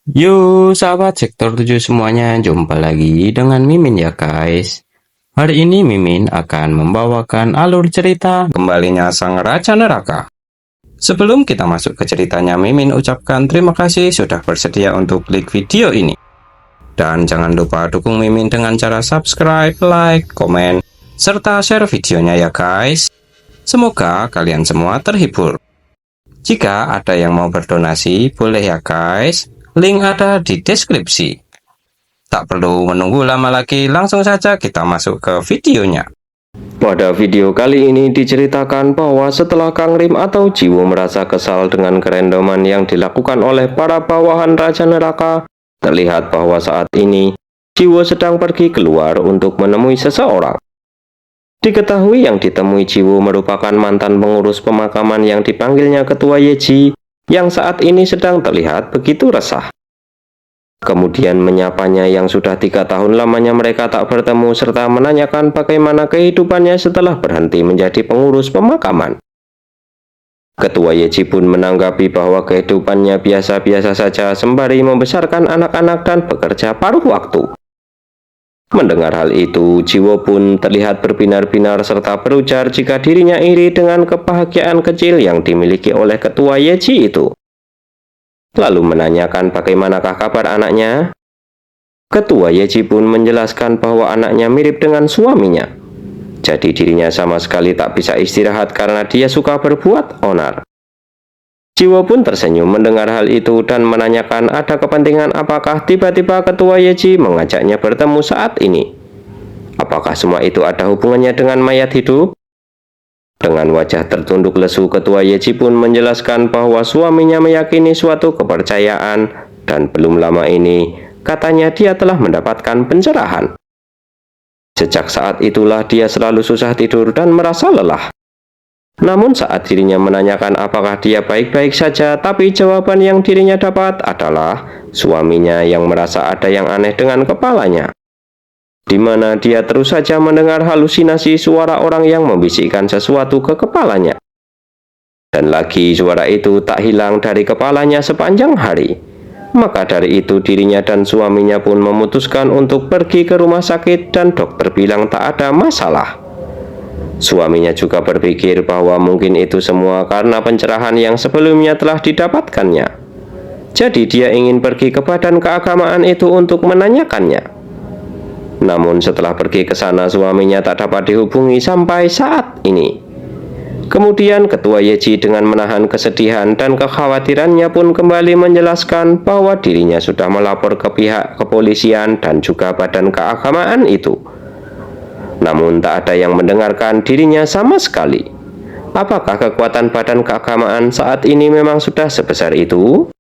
Yo, sahabat sektor 7 semuanya, jumpa lagi dengan Mimin ya guys. Hari ini Mimin akan membawakan alur cerita kembalinya Sang Raja Neraka. Sebelum kita masuk ke ceritanya, Mimin ucapkan terima kasih sudah bersedia untuk klik video ini. Dan jangan lupa dukung Mimin dengan cara subscribe, like, komen, serta share videonya ya guys. Semoga kalian semua terhibur. Jika ada yang mau berdonasi, boleh ya guys. Link ada di deskripsi. Tak perlu menunggu lama lagi, langsung saja kita masuk ke videonya. Pada video kali ini diceritakan bahwa setelah Kang Rim atau Jiwo merasa kesal dengan kerendoman yang dilakukan oleh para bawahan Raja Neraka, terlihat bahwa saat ini Jiwo sedang pergi keluar untuk menemui seseorang. Diketahui yang ditemui Jiwo merupakan mantan pengurus pemakaman yang dipanggilnya Ketua Yeji, yang saat ini sedang terlihat begitu resah. Kemudian menyapanya yang sudah 3 tahun lamanya mereka tak bertemu serta menanyakan bagaimana kehidupannya setelah berhenti menjadi pengurus pemakaman. Ketua Yeji pun menanggapi bahwa kehidupannya biasa-biasa saja sembari membesarkan anak-anak dan bekerja paruh waktu. Mendengar hal itu, Jiwo pun terlihat berbinar-binar serta berujar jika dirinya iri dengan kebahagiaan kecil yang dimiliki oleh Ketua Yeji itu. Lalu menanyakan bagaimanakah kabar anaknya. Ketua Yeji pun menjelaskan bahwa anaknya mirip dengan suaminya. Jadi dirinya sama sekali tak bisa istirahat karena dia suka berbuat onar. Jiwo pun tersenyum mendengar hal itu dan menanyakan ada kepentingan apakah tiba-tiba Ketua Yeji mengajaknya bertemu saat ini. Apakah semua itu ada hubungannya dengan mayat hidup? Dengan wajah tertunduk lesu, Ketua Yeji pun menjelaskan bahwa suaminya meyakini suatu kepercayaan dan belum lama ini katanya dia telah mendapatkan pencerahan. Sejak saat itulah dia selalu susah tidur dan merasa lelah. Namun saat dirinya menanyakan apakah dia baik-baik saja, tapi jawaban yang dirinya dapat adalah suaminya yang merasa ada yang aneh dengan kepalanya, di mana dia terus saja mendengar halusinasi suara orang yang membisikkan sesuatu ke kepalanya. Dan lagi suara itu tak hilang dari kepalanya sepanjang hari. Maka dari itu dirinya dan suaminya pun memutuskan untuk pergi ke rumah sakit dan dokter bilang tak ada masalah. Suaminya juga berpikir bahwa mungkin itu semua karena pencerahan yang sebelumnya telah didapatkannya. Jadi dia ingin pergi ke badan keagamaan itu untuk menanyakannya. Namun setelah pergi ke sana suaminya tak dapat dihubungi sampai saat ini. Kemudian Ketua Yeji dengan menahan kesedihan dan kekhawatirannya pun kembali menjelaskan bahwa dirinya sudah melapor ke pihak kepolisian dan juga badan keagamaan itu. Namun tak ada yang mendengarkan dirinya sama sekali. Apakah kekuatan badan keagamaan saat ini memang sudah sebesar itu?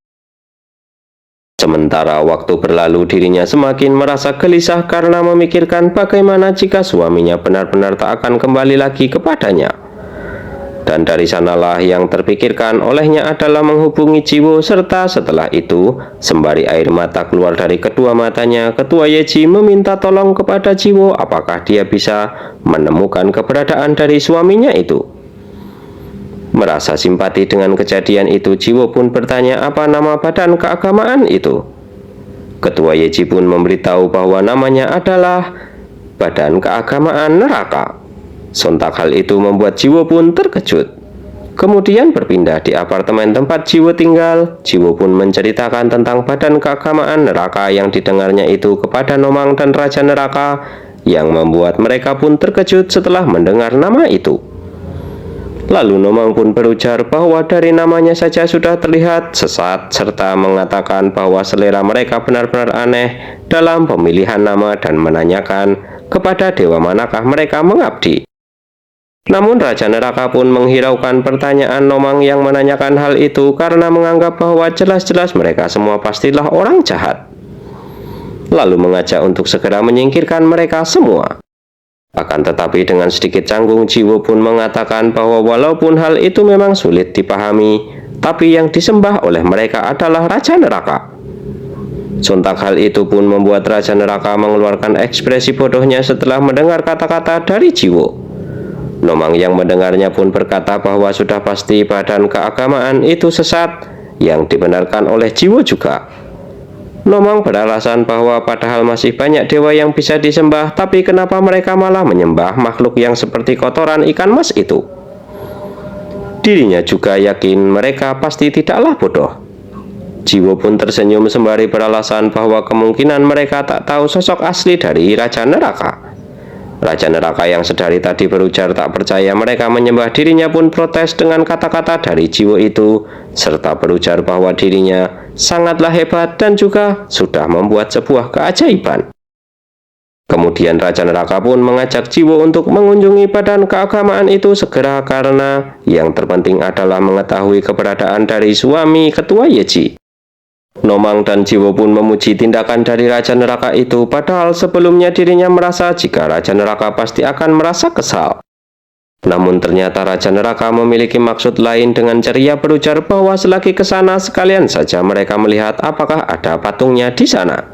Sementara waktu berlalu dirinya semakin merasa gelisah karena memikirkan bagaimana jika suaminya benar-benar tak akan kembali lagi kepadanya. Dan dari sanalah yang terpikirkan olehnya adalah menghubungi Jiwo serta setelah itu sembari air mata keluar dari kedua matanya, Ketua Yeji meminta tolong kepada Jiwo apakah dia bisa menemukan keberadaan dari suaminya itu. Merasa simpati dengan kejadian itu, Jiwo pun bertanya apa nama badan keagamaan itu. Ketua Yeji pun memberitahu bahwa namanya adalah Badan Keagamaan Neraka. Sontak hal itu membuat Jiwo pun terkejut. Kemudian berpindah di apartemen tempat Jiwo tinggal. Jiwo pun menceritakan tentang Badan Keagamaan Neraka yang didengarnya itu kepada Nomang dan Raja Neraka, yang membuat mereka pun terkejut setelah mendengar nama itu. Lalu Nomang pun berujar bahwa dari namanya saja sudah terlihat sesat serta mengatakan bahwa selera mereka benar-benar aneh dalam pemilihan nama dan menanyakan kepada dewa manakah mereka mengabdi. Namun Raja Neraka pun menghiraukan pertanyaan Nomang yang menanyakan hal itu karena menganggap bahwa jelas-jelas mereka semua pastilah orang jahat. Lalu mengajak untuk segera menyingkirkan mereka semua. Akan tetapi dengan sedikit canggung Jiwo pun mengatakan bahwa walaupun hal itu memang sulit dipahami, tapi yang disembah oleh mereka adalah Raja Neraka. Sontak hal itu pun membuat Raja Neraka mengeluarkan ekspresi bodohnya setelah mendengar kata-kata dari Jiwo. Nomang yang mendengarnya pun berkata bahwa sudah pasti badan keagamaan itu sesat, yang dibenarkan oleh Jiwo juga. Nomang beralasan bahwa padahal masih banyak dewa yang bisa disembah, tapi kenapa mereka malah menyembah makhluk yang seperti kotoran ikan mas itu? Dirinya juga yakin mereka pasti tidaklah bodoh. Jiwo pun tersenyum sembari beralasan bahwa kemungkinan mereka tak tahu sosok asli dari Raja Neraka. Raja Neraka yang sedari tadi berujar tak percaya mereka menyembah dirinya pun protes dengan kata-kata dari Jiwo itu, serta berujar bahwa dirinya sangatlah hebat dan juga sudah membuat sebuah keajaiban. Kemudian Raja Neraka pun mengajak Jiwo untuk mengunjungi badan keagamaan itu segera karena yang terpenting adalah mengetahui keberadaan dari suami ketua Yeji. Nomang dan Jiwo pun memuji tindakan dari Raja Neraka itu, padahal sebelumnya dirinya merasa jika Raja Neraka pasti akan merasa kesal. Namun ternyata Raja Neraka memiliki maksud lain dengan ceria berujar bahwa selagi ke sana sekalian saja mereka melihat apakah ada patungnya di sana.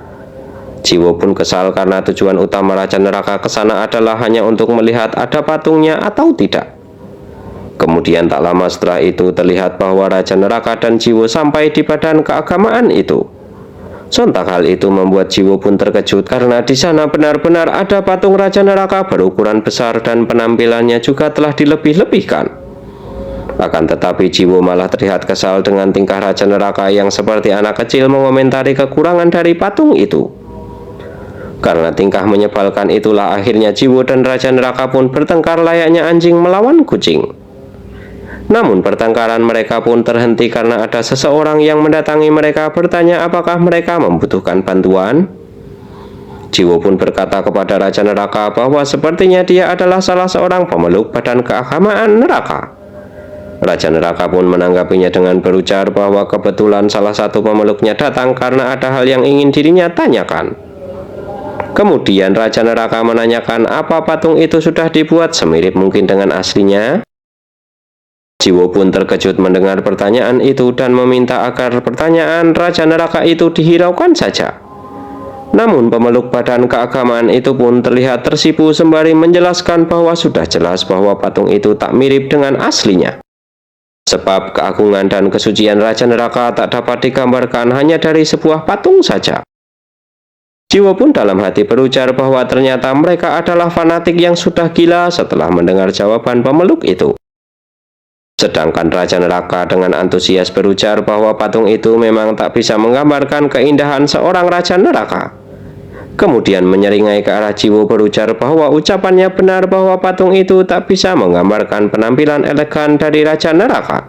Jiwo pun kesal karena tujuan utama Raja Neraka ke sana adalah hanya untuk melihat ada patungnya atau tidak. Kemudian tak lama setelah itu terlihat bahwa Raja Neraka dan Jiwo sampai di badan keagamaan itu. Sontak hal itu membuat Jiwo pun terkejut karena di sana benar-benar ada patung Raja Neraka berukuran besar dan penampilannya juga telah dilebih-lebihkan. Akan tetapi Jiwo malah terlihat kesal dengan tingkah Raja Neraka yang seperti anak kecil mengomentari kekurangan dari patung itu. Karena tingkah menyebalkan itulah akhirnya Jiwo dan Raja Neraka pun bertengkar layaknya anjing melawan kucing. Namun pertengkaran mereka pun terhenti karena ada seseorang yang mendatangi mereka bertanya apakah mereka membutuhkan bantuan. Jiwo pun berkata kepada Raja Neraka bahwa sepertinya dia adalah salah seorang pemeluk badan keagamaan neraka. Raja Neraka pun menanggapinya dengan berujar bahwa kebetulan salah satu pemeluknya datang karena ada hal yang ingin dirinya tanyakan. Kemudian Raja Neraka menanyakan apa patung itu sudah dibuat semirip mungkin dengan aslinya. Jiwo pun terkejut mendengar pertanyaan itu dan meminta agar pertanyaan Raja Neraka itu dihiraukan saja. Namun pemeluk badan keagamaan itu pun terlihat tersipu sembari menjelaskan bahwa sudah jelas bahwa patung itu tak mirip dengan aslinya. Sebab keagungan dan kesucian Raja Neraka tak dapat digambarkan hanya dari sebuah patung saja. Jiwo pun dalam hati berujar bahwa ternyata mereka adalah fanatik yang sudah gila setelah mendengar jawaban pemeluk itu. Sedangkan Raja Neraka dengan antusias berujar bahwa patung itu memang tak bisa menggambarkan keindahan seorang Raja Neraka. Kemudian menyeringai ke arah Jiwo berujar bahwa ucapannya benar bahwa patung itu tak bisa menggambarkan penampilan elegan dari Raja Neraka.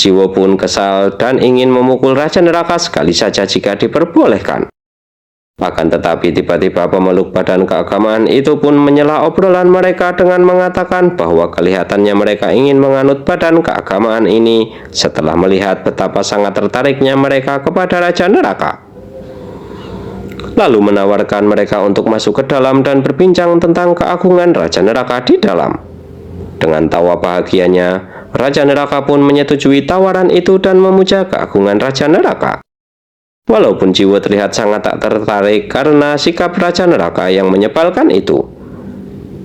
Jiwo pun kesal dan ingin memukul Raja Neraka sekali saja jika diperbolehkan. Akan tetapi tiba-tiba pemeluk badan keagamaan itu pun menyela obrolan mereka dengan mengatakan bahwa kelihatannya mereka ingin menganut badan keagamaan ini setelah melihat betapa sangat tertariknya mereka kepada Raja Neraka. Lalu menawarkan mereka untuk masuk ke dalam dan berbincang tentang keagungan Raja Neraka di dalam. Dengan tawa bahagianya, Raja Neraka pun menyetujui tawaran itu dan memuja keagungan Raja Neraka. Walaupun Jiwo terlihat sangat tak tertarik karena sikap Raja Neraka yang menyebalkan itu.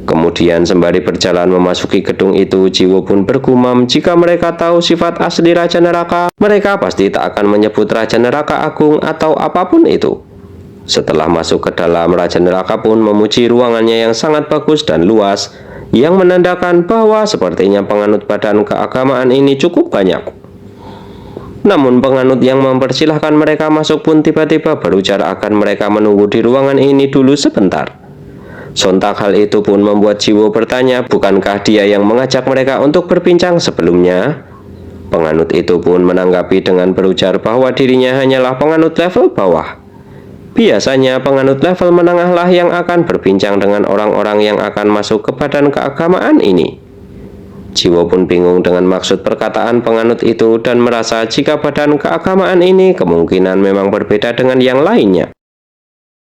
Kemudian sembari berjalan memasuki gedung itu, Jiwo pun bergumam jika mereka tahu sifat asli Raja Neraka, mereka pasti tak akan menyebut Raja Neraka agung atau apapun itu. Setelah masuk ke dalam, Raja Neraka pun memuji ruangannya yang sangat bagus dan luas, yang menandakan bahwa sepertinya penganut badan keagamaan ini cukup banyak. Namun penganut yang mempersilahkan mereka masuk pun tiba-tiba berujar akan mereka menunggu di ruangan ini dulu sebentar. Sontak hal itu pun membuat Jiwo bertanya, bukankah dia yang mengajak mereka untuk berbincang sebelumnya? Penganut itu pun menanggapi dengan berujar bahwa dirinya hanyalah penganut level bawah. Biasanya penganut level menengahlah yang akan berbincang dengan orang-orang yang akan masuk ke badan keagamaan ini. Jiwo pun bingung dengan maksud perkataan penganut itu dan merasa jika badan keagamaan ini kemungkinan memang berbeda dengan yang lainnya.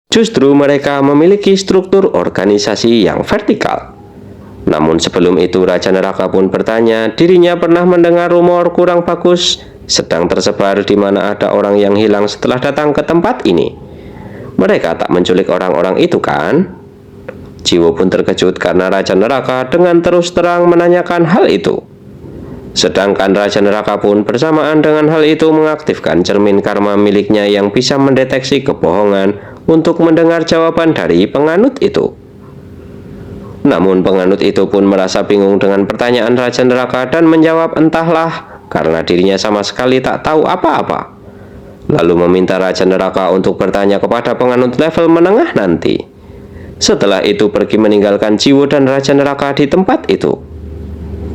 Justru mereka memiliki struktur organisasi yang vertikal. Namun sebelum itu Raja Neraka pun bertanya, dirinya pernah mendengar rumor kurang bagus sedang tersebar di mana ada orang yang hilang setelah datang ke tempat ini. Mereka tak menculik orang-orang itu kan? Jiwo pun terkejut karena Raja Neraka dengan terus terang menanyakan hal itu. Sedangkan Raja Neraka pun bersamaan dengan hal itu mengaktifkan cermin karma miliknya yang bisa mendeteksi kebohongan untuk mendengar jawaban dari penganut itu. Namun penganut itu pun merasa bingung dengan pertanyaan Raja Neraka dan menjawab entahlah karena dirinya sama sekali tak tahu apa-apa. Lalu meminta Raja Neraka untuk bertanya kepada penganut level menengah nanti. Setelah itu pergi meninggalkan Jiwo dan Raja Neraka di tempat itu.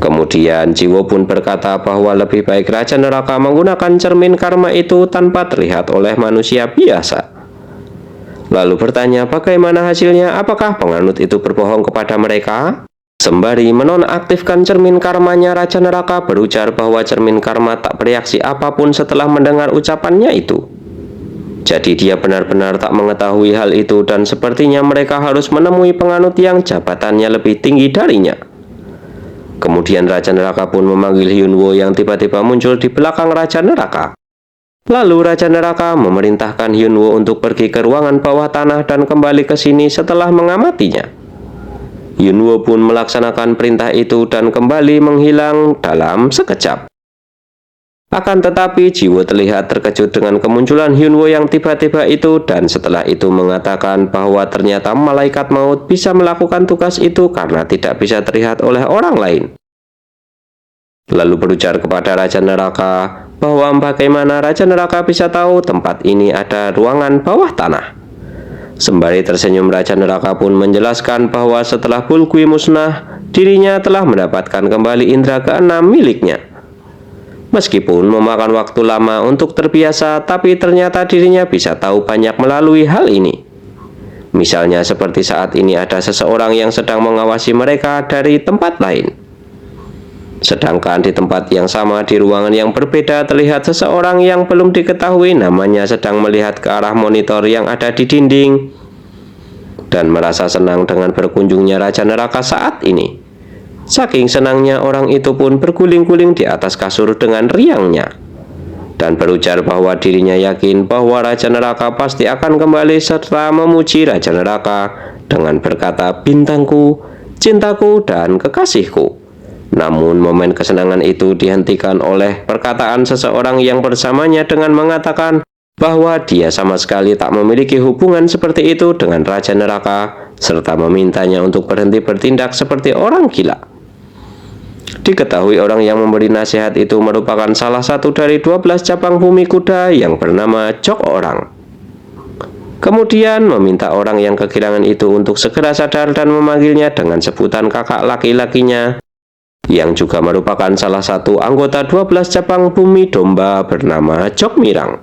Kemudian Jiwo pun berkata bahwa lebih baik Raja Neraka menggunakan cermin karma itu tanpa terlihat oleh manusia biasa. Lalu bertanya bagaimana hasilnya, apakah penganut itu berbohong kepada mereka? Sembari menonaktifkan cermin karmanya, Raja Neraka berujar bahwa cermin karma tak bereaksi apapun setelah mendengar ucapannya itu. Jadi dia benar-benar tak mengetahui hal itu dan sepertinya mereka harus menemui penganut yang jabatannya lebih tinggi darinya. Kemudian Raja Neraka pun memanggil Hyunwoo yang tiba-tiba muncul di belakang Raja Neraka. Lalu Raja Neraka memerintahkan Hyunwoo untuk pergi ke ruangan bawah tanah dan kembali ke sini setelah mengamatinya. Hyunwoo pun melaksanakan perintah itu dan kembali menghilang dalam sekejap. Akan tetapi Jiwo terlihat terkejut dengan kemunculan Hyunwoo yang tiba-tiba itu dan setelah itu mengatakan bahwa ternyata malaikat maut bisa melakukan tugas itu karena tidak bisa terlihat oleh orang lain. Lalu berujar kepada Raja Neraka bahwa bagaimana Raja Neraka bisa tahu tempat ini ada ruangan bawah tanah. Sembari tersenyum, Raja Neraka pun menjelaskan bahwa setelah Bulgui musnah, dirinya telah mendapatkan kembali indera keenam miliknya. Meskipun memakan waktu lama untuk terbiasa, tapi ternyata dirinya bisa tahu banyak melalui hal ini. Misalnya seperti saat ini ada seseorang yang sedang mengawasi mereka dari tempat lain. Sedangkan di tempat yang sama di ruangan yang berbeda terlihat seseorang yang belum diketahui namanya sedang melihat ke arah monitor yang ada di dinding dan merasa senang dengan berkunjungnya Raja Neraka saat ini. Saking senangnya orang itu pun berguling-guling di atas kasur dengan riangnya dan berujar bahwa dirinya yakin bahwa Raja Neraka pasti akan kembali serta memuji Raja Neraka dengan berkata bintangku, cintaku, dan kekasihku. Namun momen kesenangan itu dihentikan oleh perkataan seseorang yang bersamanya dengan mengatakan bahwa dia sama sekali tak memiliki hubungan seperti itu dengan Raja Neraka serta memintanya untuk berhenti bertindak seperti orang gila. Diketahui orang yang memberi nasihat itu merupakan salah satu dari 12 cabang bumi kuda yang bernama Jok Orang. Kemudian meminta orang yang kegirangan itu untuk segera sadar dan memanggilnya dengan sebutan kakak laki-lakinya yang juga merupakan salah satu anggota 12 cabang bumi domba bernama Jok Mirang.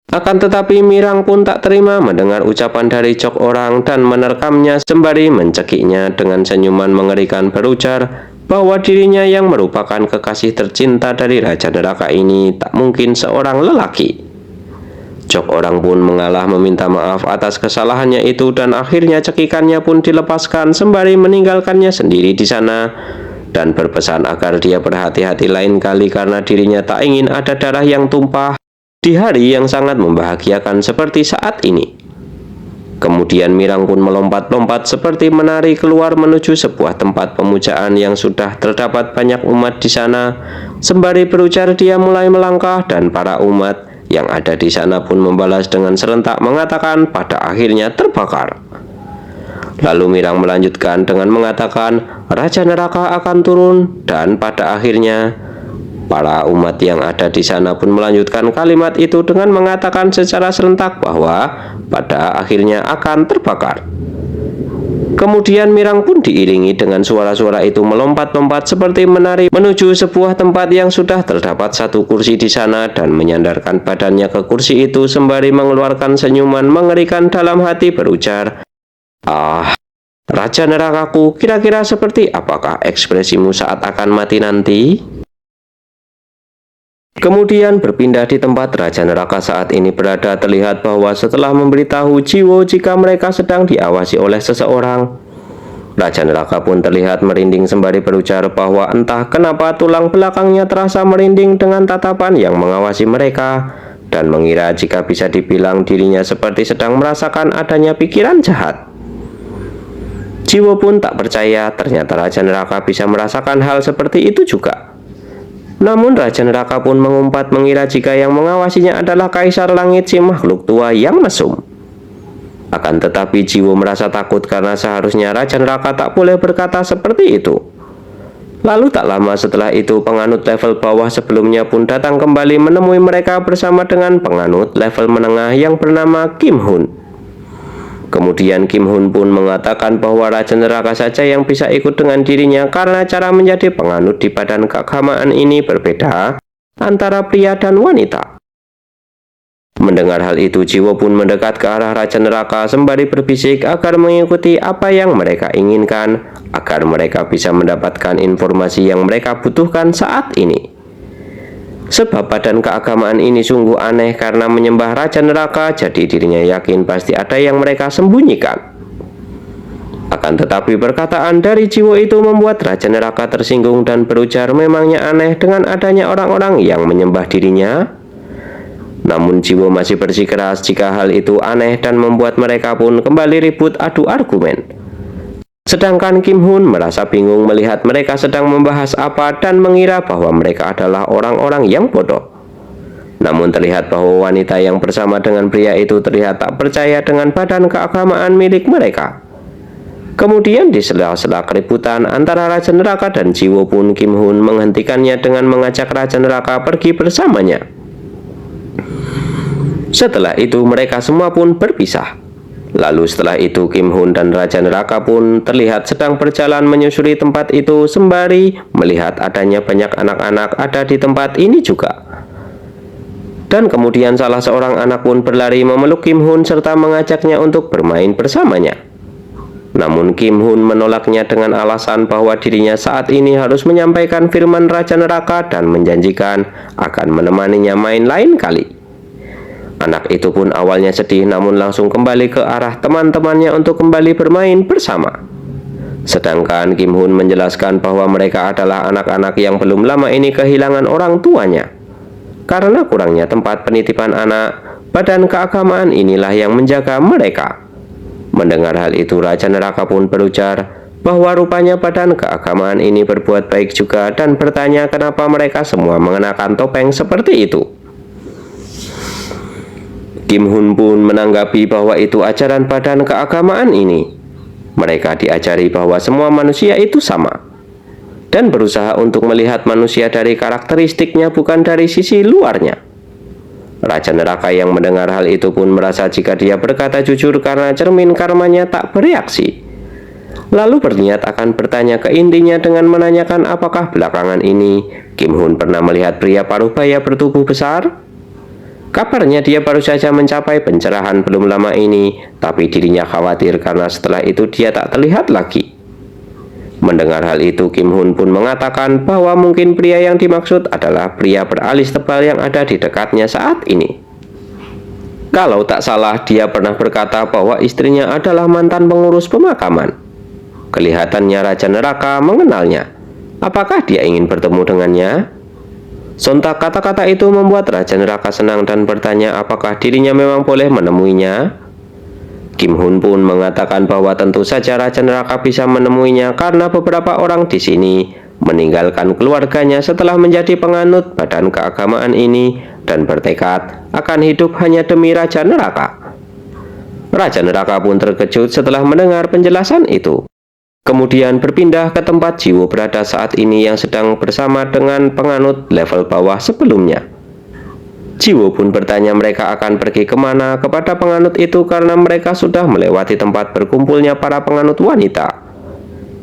Akan tetapi Mirang pun tak terima mendengar ucapan dari Jok Orang dan menerkamnya sembari mencekiknya dengan senyuman mengerikan berujar bahwa dirinya yang merupakan kekasih tercinta dari Raja Neraka ini tak mungkin seorang lelaki. Jok Orang pun mengalah meminta maaf atas kesalahannya itu dan akhirnya cekikannya pun dilepaskan sembari meninggalkannya sendiri di sana dan berpesan agar dia berhati-hati lain kali karena dirinya tak ingin ada darah yang tumpah di hari yang sangat membahagiakan seperti saat ini. Kemudian Mirang pun melompat-lompat seperti menari keluar menuju sebuah tempat pemujaan yang sudah terdapat banyak umat di sana. Sembari berujar dia mulai melangkah dan para umat yang ada di sana pun membalas dengan serentak mengatakan pada akhirnya terbakar. Lalu Mirang melanjutkan dengan mengatakan Raja Neraka akan turun dan pada akhirnya para umat yang ada di sana pun melanjutkan kalimat itu dengan mengatakan secara serentak bahwa pada akhirnya akan terbakar. Kemudian Mirang pun diiringi dengan suara-suara itu melompat-lompat seperti menari menuju sebuah tempat yang sudah terdapat satu kursi di sana dan menyandarkan badannya ke kursi itu sembari mengeluarkan senyuman mengerikan dalam hati berujar, "Ah, Raja Nerakaku, kira-kira seperti apakah ekspresimu saat akan mati nanti?" Kemudian berpindah di tempat Raja Neraka saat ini berada terlihat bahwa setelah memberitahu Jiwo jika mereka sedang diawasi oleh seseorang, Raja Neraka pun terlihat merinding sembari berujar bahwa entah kenapa tulang belakangnya terasa merinding dengan tatapan yang mengawasi mereka dan mengira jika bisa dibilang dirinya seperti sedang merasakan adanya pikiran jahat. Jiwo pun tak percaya ternyata Raja Neraka bisa merasakan hal seperti itu juga. Namun Raja Neraka pun mengumpat mengira jika yang mengawasinya adalah Kaisar Langit, si makhluk tua yang mesum. Akan tetapi Jiwo merasa takut karena seharusnya Raja Neraka tak boleh berkata seperti itu. Lalu tak lama setelah itu penganut level bawah sebelumnya pun datang kembali menemui mereka bersama dengan penganut level menengah yang bernama Kim Hun. Kemudian Kim Hun pun mengatakan bahwa Raja Neraka saja yang bisa ikut dengan dirinya karena cara menjadi penganut di badan keagamaan ini berbeda antara pria dan wanita. Mendengar hal itu, Jiwo pun mendekat ke arah Raja Neraka sembari berbisik agar mengikuti apa yang mereka inginkan, agar mereka bisa mendapatkan informasi yang mereka butuhkan saat ini. Sebab badan keagamaan ini sungguh aneh karena menyembah Raja Neraka, jadi dirinya yakin pasti ada yang mereka sembunyikan. Akan tetapi perkataan dari Jiwo itu membuat Raja Neraka tersinggung dan berujar memangnya aneh dengan adanya orang-orang yang menyembah dirinya. Namun Jiwo masih bersikeras jika hal itu aneh dan membuat mereka pun kembali ribut adu argumen. Sedangkan Kim Hun merasa bingung melihat mereka sedang membahas apa dan mengira bahwa mereka adalah orang-orang yang bodoh. Namun terlihat bahwa wanita yang bersama dengan pria itu terlihat tak percaya dengan badan keagamaan milik mereka. Kemudian di sela-sela keributan antara Raja Neraka dan Jiwo pun Kim Hun menghentikannya dengan mengajak Raja Neraka pergi bersamanya. Setelah itu mereka semua pun berpisah. Lalu setelah itu Kim Hun dan Raja Neraka pun terlihat sedang berjalan menyusuri tempat itu sembari melihat adanya banyak anak-anak ada di tempat ini juga. Dan kemudian salah seorang anak pun berlari memeluk Kim Hun serta mengajaknya untuk bermain bersamanya. Namun Kim Hun menolaknya dengan alasan bahwa dirinya saat ini harus menyampaikan firman Raja Neraka dan menjanjikan akan menemaninya main lain kali. Anak itu pun awalnya sedih namun langsung kembali ke arah teman-temannya untuk kembali bermain bersama. Sedangkan Kim Hun menjelaskan bahwa mereka adalah anak-anak yang belum lama ini kehilangan orang tuanya. Karena kurangnya tempat penitipan anak, badan keagamaan inilah yang menjaga mereka. Mendengar hal itu Raja Neraka pun berujar bahwa rupanya badan keagamaan ini berbuat baik juga dan bertanya kenapa mereka semua mengenakan topeng seperti itu. Kim Hun pun menanggapi bahwa itu ajaran badan keagamaan ini. Mereka diajari bahwa semua manusia itu sama dan berusaha untuk melihat manusia dari karakteristiknya bukan dari sisi luarnya. Raja Neraka yang mendengar hal itu pun merasa jika dia berkata jujur karena cermin karmanya tak bereaksi. Lalu berniat akan bertanya ke intinya dengan menanyakan apakah belakangan ini Kim Hun pernah melihat pria paruh baya bertubuh besar. Kabarnya dia baru saja mencapai pencerahan belum lama ini, tapi dirinya khawatir karena setelah itu dia tak terlihat lagi. Mendengar hal itu, Kim Hun pun mengatakan bahwa mungkin pria yang dimaksud adalah pria beralis tebal yang ada di dekatnya saat ini. Kalau tak salah, dia pernah berkata bahwa istrinya adalah mantan pengurus pemakaman. Kelihatannya Raja Neraka mengenalnya. Apakah dia ingin bertemu dengannya? Sontak kata-kata itu membuat Raja Neraka senang dan bertanya apakah dirinya memang boleh menemuinya. Kim Hun pun mengatakan bahwa tentu saja Raja Neraka bisa menemuinya karena beberapa orang di sini meninggalkan keluarganya setelah menjadi penganut badan keagamaan ini dan bertekad akan hidup hanya demi Raja Neraka. Raja Neraka pun terkejut setelah mendengar penjelasan itu. Kemudian berpindah ke tempat Jiwo berada saat ini yang sedang bersama dengan penganut level bawah sebelumnya. Jiwo pun bertanya mereka akan pergi kemana kepada penganut itu karena mereka sudah melewati tempat berkumpulnya para penganut wanita.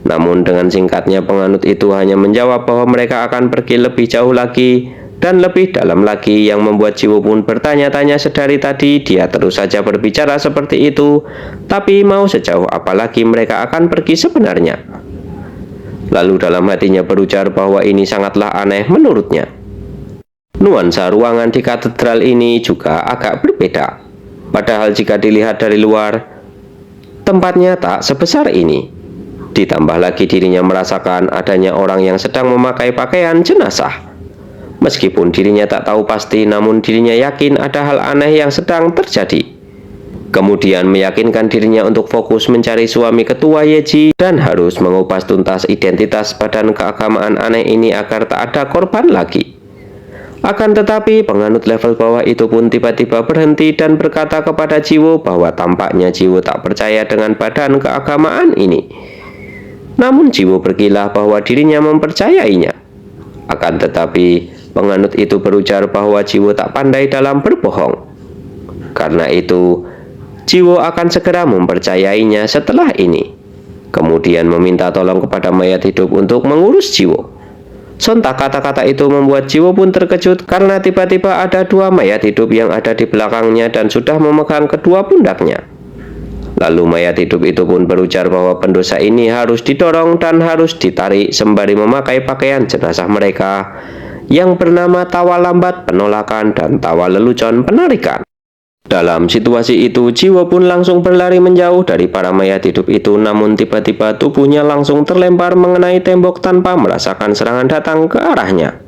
Namun dengan singkatnya penganut itu hanya menjawab bahwa mereka akan pergi lebih jauh lagi dan lebih dalam lagi yang membuat Jiwo pun bertanya-tanya sedari tadi dia terus saja berbicara seperti itu, tapi mau sejauh apa lagi mereka akan pergi sebenarnya. Lalu dalam hatinya berujar bahwa ini sangatlah aneh menurutnya. Nuansa ruangan di katedral ini juga agak berbeda. Padahal jika dilihat dari luar, tempatnya tak sebesar ini. Ditambah lagi dirinya merasakan adanya orang yang sedang memakai pakaian jenazah. Meskipun dirinya tak tahu pasti, namun dirinya yakin ada hal aneh yang sedang terjadi. Kemudian meyakinkan dirinya untuk fokus mencari suami ketua Yeji dan harus mengupas tuntas identitas badan keagamaan aneh ini agar tak ada korban lagi. Akan tetapi penganut level bawah itu pun tiba-tiba berhenti dan berkata kepada Jiwo bahwa tampaknya Jiwo tak percaya dengan badan keagamaan ini. Namun Jiwo berkilah bahwa dirinya mempercayainya. Akan tetapi penganut itu berujar bahwa Jiwo tak pandai dalam berbohong. Karena itu Jiwo akan segera mempercayainya setelah ini. Kemudian meminta tolong kepada mayat hidup untuk mengurus Jiwo. Sontak kata-kata itu membuat Jiwo pun terkejut karena tiba-tiba ada dua mayat hidup yang ada di belakangnya dan sudah memegang kedua pundaknya. Lalu mayat hidup itu pun berujar bahwa pendosa ini harus didorong dan harus ditarik sembari memakai pakaian jenazah mereka yang bernama tawa lambat penolakan dan tawa lelucon penarikan. Dalam situasi itu, Jiwo pun langsung berlari menjauh dari para mayat hidup itu, namun tiba-tiba tubuhnya langsung terlempar mengenai tembok tanpa merasakan serangan datang ke arahnya.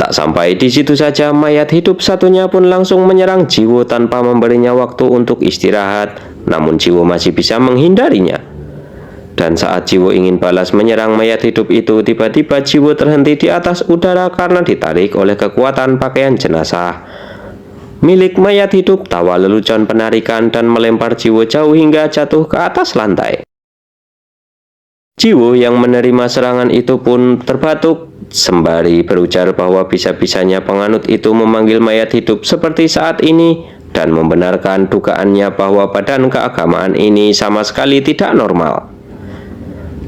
Tak sampai di situ saja, mayat hidup satunya pun langsung menyerang Jiwo tanpa memberinya waktu untuk istirahat, namun Jiwo masih bisa menghindarinya. Dan saat Jiwo ingin balas menyerang mayat hidup itu, tiba-tiba Jiwo terhenti di atas udara karena ditarik oleh kekuatan pakaian jenazah milik mayat hidup tawa lelucon penarikan dan melempar Jiwo jauh hingga jatuh ke atas lantai. Jiwo yang menerima serangan itu pun terbatuk sembari berujar bahwa bisa-bisanya penganut itu memanggil mayat hidup seperti saat ini dan membenarkan dugaannya bahwa badan keagamaan ini sama sekali tidak normal.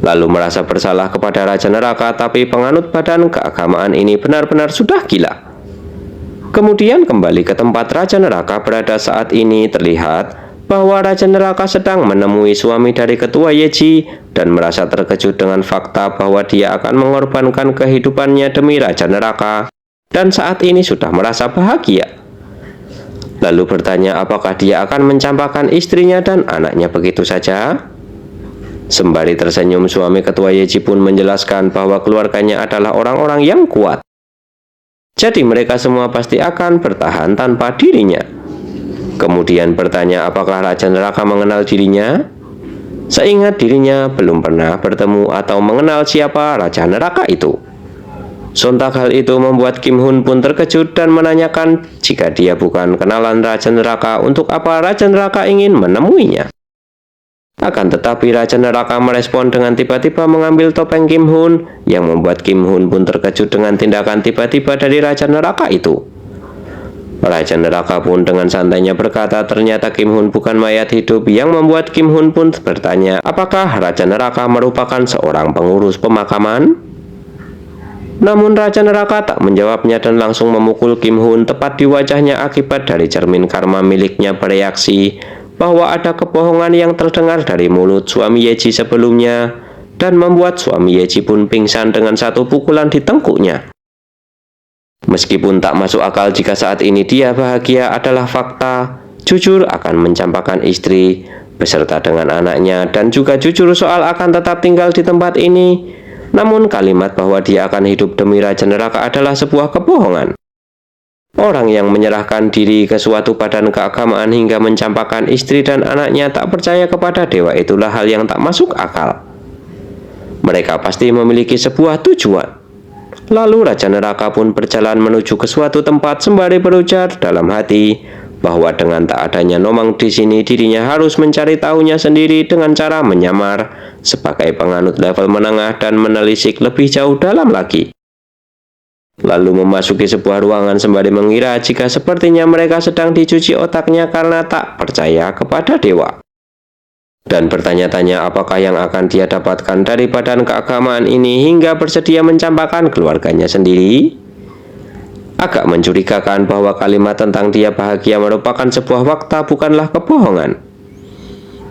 Lalu merasa bersalah kepada Raja Neraka, tapi penganut badan keagamaan ini benar-benar sudah gila. Kemudian kembali ke tempat Raja Neraka berada saat ini, terlihat bahwa Raja Neraka sedang menemui suami dari ketua Yeji dan merasa terkejut dengan fakta bahwa dia akan mengorbankan kehidupannya demi Raja Neraka dan saat ini sudah merasa bahagia. Lalu bertanya apakah dia akan mencampakkan istrinya dan anaknya begitu saja. Sembari tersenyum, suami ketua Yeji pun menjelaskan bahwa keluarganya adalah orang-orang yang kuat. Jadi mereka semua pasti akan bertahan tanpa dirinya. Kemudian bertanya apakah Raja Neraka mengenal dirinya. Seingat dirinya belum pernah bertemu atau mengenal siapa Raja Neraka itu. Sontak hal itu membuat Kim Hun pun terkejut dan menanyakan jika dia bukan kenalan Raja Neraka, untuk apa Raja Neraka ingin menemuinya. Akan tetapi Raja Neraka merespon dengan tiba-tiba mengambil topeng Kim Hun, yang membuat Kim Hun pun terkejut dengan tindakan tiba-tiba dari Raja Neraka itu. Raja Neraka pun dengan santainya berkata ternyata Kim Hun bukan mayat hidup, yang membuat Kim Hun pun bertanya apakah Raja Neraka merupakan seorang pengurus pemakaman. Namun Raja Neraka tak menjawabnya dan langsung memukul Kim Hun tepat di wajahnya akibat dari cermin karma miliknya bereaksi bahwa ada kebohongan yang terdengar dari mulut suami Yeji sebelumnya dan membuat suami Yeji pun pingsan dengan satu pukulan di tengkuknya. Meskipun tak masuk akal jika saat ini dia bahagia adalah fakta, jujur akan mencampakkan istri beserta dengan anaknya dan juga jujur soal akan tetap tinggal di tempat ini. Namun kalimat bahwa dia akan hidup demi Raja Neraka adalah sebuah kebohongan. Orang yang menyerahkan diri ke suatu badan keagamaan hingga mencampakkan istri dan anaknya tak percaya kepada dewa, itulah hal yang tak masuk akal. Mereka pasti memiliki sebuah tujuan. Lalu Raja Neraka pun berjalan menuju ke suatu tempat sembari berujar dalam hati bahwa dengan tak adanya Nomang di sini, dirinya harus mencari tahunya sendiri dengan cara menyamar sebagai penganut level menengah dan menelisik lebih jauh dalam lagi. Lalu memasuki sebuah ruangan sembari mengira jika sepertinya mereka sedang dicuci otaknya karena tak percaya kepada dewa. Dan bertanya-tanya apakah yang akan dia dapatkan dari badan keagamaan ini hingga bersedia mencampakkan keluarganya sendiri. Agak mencurigakan bahwa kalimat tentang dia bahagia merupakan sebuah fakta, bukanlah kebohongan.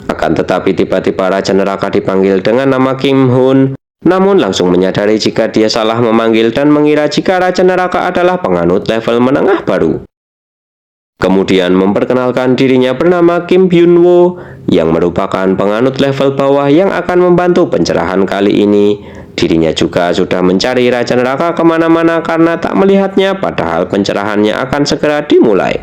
Akan tetapi tiba-tiba Raja Neraka dipanggil dengan nama Kim Hun, namun langsung menyadari jika dia salah memanggil dan mengira jika Raja Neraka adalah penganut level menengah baru. Kemudian memperkenalkan dirinya bernama Kim Byun Wo, yang merupakan penganut level bawah yang akan membantu pencerahan kali ini. Dirinya juga sudah mencari Raja Neraka kemana-mana karena tak melihatnya, padahal pencerahannya akan segera dimulai.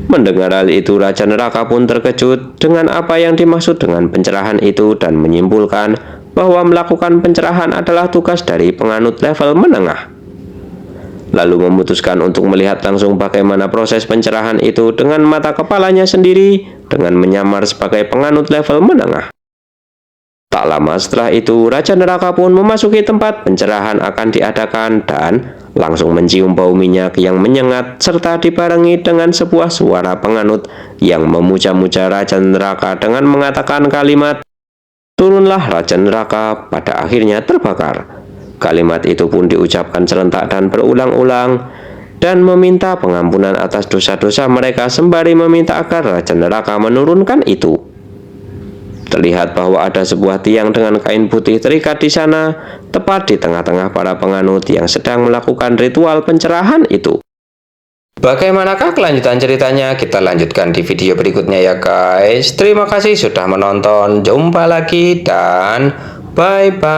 Mendengar hal itu, Raja Neraka pun terkejut dengan apa yang dimaksud dengan pencerahan itu dan menyimpulkan bahwa melakukan pencerahan adalah tugas dari penganut level menengah. Lalu memutuskan untuk melihat langsung bagaimana proses pencerahan itu dengan mata kepalanya sendiri dengan menyamar sebagai penganut level menengah. Tak lama setelah itu, Raja Neraka pun memasuki tempat pencerahan akan diadakan dan langsung mencium bau minyak yang menyengat serta dibarengi dengan sebuah suara penganut yang memuja-muja Raja Neraka dengan mengatakan kalimat, "Turunlah Raja Neraka," pada akhirnya terbakar. Kalimat itu pun diucapkan serentak dan berulang-ulang dan meminta pengampunan atas dosa-dosa mereka sembari meminta agar Raja Neraka menurunkan itu. Terlihat bahwa ada sebuah tiang dengan kain putih terikat di sana, tepat di tengah-tengah para penganut yang sedang melakukan ritual pencerahan itu. Bagaimanakah kelanjutan ceritanya? Kita lanjutkan di video berikutnya ya guys. Terima kasih sudah menonton. Jumpa lagi dan bye-bye.